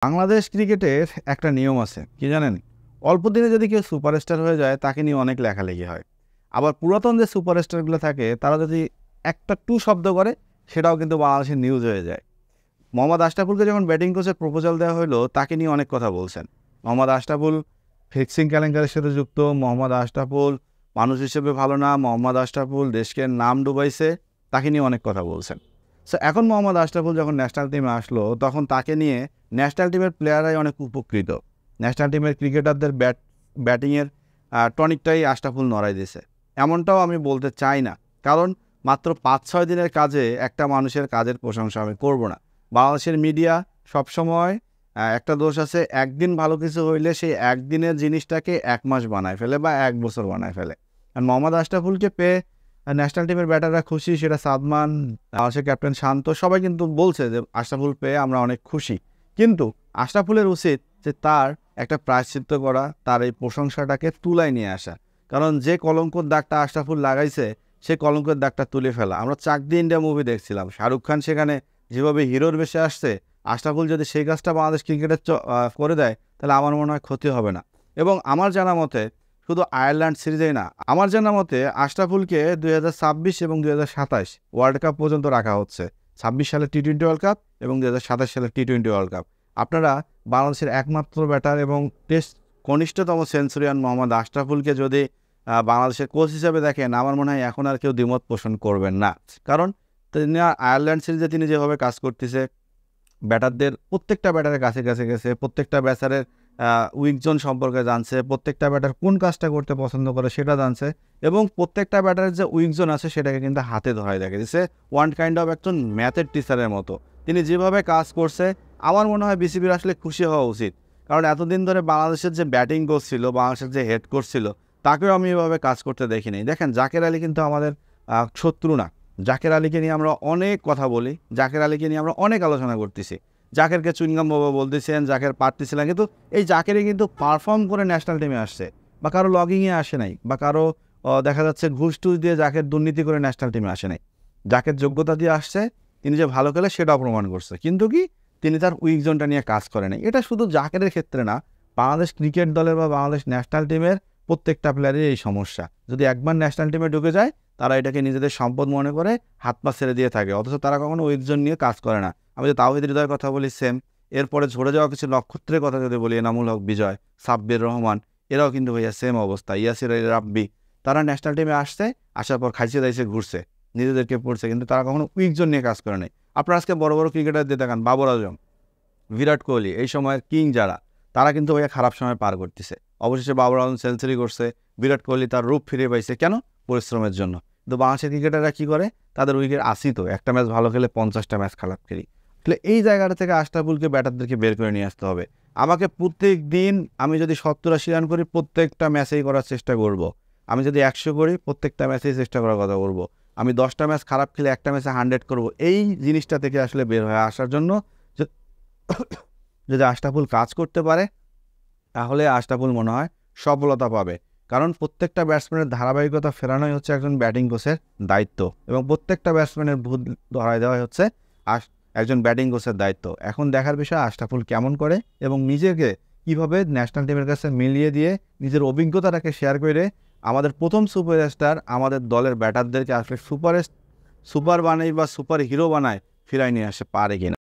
বাংলাদেশ ক্রিকেটের একটা নিয়ম আছে কি জানেন? অল্প দিনে যদি কেউ সুপারস্টার হয়ে যায় তাকে নিয়ে অনেক লেখালেখি হয়। আবার পুরাতন যে সুপারস্টারগুলো থাকে তারা যদি একটা টু শব্দ করে সেটাও কিন্তু বাংলাদেশের নিউজ হয়ে যায়। মোহাম্মদ আশরাফুলকে যখন ব্যাটিং কোচের প্রপোজাল দেওয়া হলো তাকে নিয়ে অনেক কথা বলছেন। মোহাম্মদ আশরাফুল ফিক্সিং কেলেঙ্কারির সাথে যুক্ত, মোহাম্মদ আশরাফুল মানুষ হিসেবে ভালো না, মোহাম্মদ আশরাফুল দেশকে নাম ডুবাইছে, তাকে নিয়ে অনেক কথা বলছেন। সো এখন মোহাম্মদ আশরাফুল যখন ন্যাশনাল টিমে আসলো তখন তাকে নিয়ে ন্যাশনাল টিমের প্লেয়াররাই অনেক উপকৃত। ন্যাশনাল টিমের ক্রিকেটারদের ব্যাটিংয়ের টনিকটাই আশরাফুল নড়াই দিয়েছে, এমনটাও আমি বলতে চাই না। কারণ মাত্র 5-6 দিনের কাজে একটা মানুষের কাজের প্রশংসা আমি করব না। বাংলাদেশের মিডিয়া সবসময় একটা দোষ আছে, একদিন ভালো কিছু হইলে সেই একদিনের জিনিসটাকে 1 মাস বানায় ফেলে বা 1 বছর বানায় ফেলে। আর মোহাম্মদ আশরাফুলকে পেয়ে ন্যাশনাল টিমের ব্যাটাররা খুশি, সেটা সাদমান, বাংলাদেশের ক্যাপ্টেন শান্ত সবাই কিন্তু বলছে যে আশরাফুল পেয়ে আমরা অনেক খুশি। কিন্তু আশরাফুলের উচিত যে তার একটা প্রায়শ্চিত্ত করা, তার এই প্রশংসাটাকে তুলায় নিয়ে আসা। কারণ যে কলঙ্কর দাগটা আশরাফুল লাগাইছে সে কলঙ্কের দাগটা তুলে ফেলা। আমরা চাক দি ইন্ডিয়া মুভি দেখছিলাম, শাহরুখ খান সেখানে যেভাবে হিরোর বেশে আসছে, আশরাফুল যদি সেই কাজটা বাংলাদেশ ক্রিকেটের করে দেয় তাহলে আমার মনে হয় ক্ষতি হবে না। এবং আমার জানা মতে শুধু আয়ারল্যান্ড সিরিজেই না, আমার জানা মতে আশরাফুলকে 2026 এবং 2027 ওয়ার্ল্ড কাপ পর্যন্ত রাখা হচ্ছে। 26 সালে টি-20 ওয়ার্ল্ড কাপ এবং 2027 সালে টি-20 ওয়ার্ল্ড কাপ। আপনারা বাংলাদেশের একমাত্র ব্যাটার এবং টেস্ট কনিষ্ঠতম সেঞ্চুরিয়ান মোহাম্মদ আশরাফুলকে যদি বাংলাদেশের কোচ হিসেবে দেখেন, আমার মনে হয় এখন আর কেউ দ্বিমত পোষণ করবেন না। কারণ তিনি আয়ারল্যান্ড সিরিজে তিনি যেভাবে কাজ করতেছে, ব্যাটারদের প্রত্যেকটা ব্যাটারের কাছে কাছে গেছে, প্রত্যেকটা ব্যাটারের উইক জোন সম্পর্কে জানছে, প্রত্যেকটা ব্যাটার কোন কাজটা করতে পছন্দ করে সেটা জানছে, এবং প্রত্যেকটা ব্যাটারের যে উইক জোন আছে সেটাকে কিন্তু হাতে ধরায় দেখে দিচ্ছে। ওয়ান কাইন্ড অফ একজন ম্যাথের টিচারের মতো তিনি যেভাবে কাজ করছে, আমার মনে হয় বিসিবির আসলে খুশি হওয়া উচিত। কারণ এতদিন ধরে বাংলাদেশের যে ব্যাটিং কোচ ছিল, বাংলাদেশের যে হেড কোচ ছিল, তাকেও আমি এভাবে কাজ করতে দেখিনি। দেখেন, জাকের আলী কিন্তু আমাদের শত্রু না। জাকের আলীকে নিয়ে আমরা অনেক কথা বলি, জাকের আলীকে নিয়ে আমরা অনেক আলোচনা করতেছি। জাকেরকে চুইংগাম বাবা বলতেছেন, জাকের পারতেছিলেন, কিন্তু এই জাকেরই কিন্তু পারফর্ম করে ন্যাশনাল টিমে আসছে, বা কারো লগিংয়ে আসে নাই, বা কারো দেখা যাচ্ছে ঘুষ টুস দিয়ে জাকের দুর্নীতি করে ন্যাশনাল টিমে আসে নাই। জাকের যোগ্যতা দিয়ে আসছে, তিনি যে ভালো খেলে সেটাও প্রমাণ করছে। কিন্তু কি তিনি তার উইক জোনটা নিয়ে কাজ করে নাই। এটা শুধু জাকেরের ক্ষেত্রে না, বাংলাদেশ ক্রিকেট দলের বা বাংলাদেশ ন্যাশনাল টিমের প্রত্যেকটা প্লেয়ারের এই সমস্যা। যদি একবার ন্যাশনাল টিমে ঢুকে যায় তারা এটাকে নিজেদের সম্পদ মনে করে হাত পা ছেড়ে দিয়ে থাকে, অথচ তারা কখনো উইক জোন নিয়ে কাজ করে না। আমি যদি তাওহিদ হৃদয়ের কথা বলি সেম, এরপরে ঝরে যাওয়া কিছু নক্ষত্রের কথা যদি বলি, এনামুল হক বিজয়, সাব্বির রহমান, এরাও কিন্তু ভাইয়া সেম অবস্থা, ইয়াসির আলী রাব্বি, তারা ন্যাশনাল টিমে আসছে, আসার পর খাইছে দাইছে ঘুরছে, নিজেদেরকে পড়ছে, কিন্তু তারা কখনো উইক জোন নিয়ে কাজ করে নাই। আপনারা আজকে বড় বড় ক্রিকেটারদের দেখান, বাবর আজম, বিরাট কোহলি, এই সময়ের কিং যারা, তারা কিন্তু ভাইয়া খারাপ সময় পার করতেছে। অবশেষে বাবর আজম সেঞ্চুরি করছে, বিরাট কোহলি তার রূপ ফিরে পাইছে, কেন? পরিশ্রমের জন্য। কিন্তু বাংলাদেশের ক্রিকেটাররা কী করে? তাদের উইকেট আসি তো, একটা ম্যাচ ভালো খেলে 50টা ম্যাচ খারাপ খেলি। তাহলে এই জায়গাটা থেকে আশরাফুলকে ব্যাটারদেরকে বের করে নিয়ে আসতে হবে। আমাকে প্রত্যেক দিন আমি যদি 70-80 রান করি, প্রত্যেকটা ম্যাচেই করার চেষ্টা করব। আমি যদি 100 করি, প্রত্যেকটা ম্যাচেই চেষ্টা করার কথা বলবো। আমি 10টা ম্যাচ খারাপ খেলে একটা ম্যাচে 100 করব। এই জিনিসটা থেকে আসলে বের হয়ে আসার জন্য যদি আশরাফুল কাজ করতে পারে তাহলে আশরাফুল মনে হয় সফলতা পাবে। কারণ প্রত্যেকটা ব্যাটসম্যানের ধারাবাহিকতা ফেরানোই হচ্ছে একজন ব্যাটিং কোচের দায়িত্ব, এবং প্রত্যেকটা ব্যাটসম্যানের ভুল ধরাই দেওয়াই হচ্ছে একজন ব্যাটিং কোচের দায়িত্ব। এখন দেখার বিষয় আশরাফুল কেমন করে এবং নিজেকে কিভাবে ন্যাশনাল টিমের কাছে মিলিয়ে দিয়ে নিজের অভিজ্ঞতাটাকে শেয়ার করে আমাদের প্রথম সুপারস্টার, আমাদের দলের ব্যাটারদেরকে আসলে সুপার বানাই বা সুপার হিরো বানায় ফিরাই নিয়ে আসে পারে কিনা।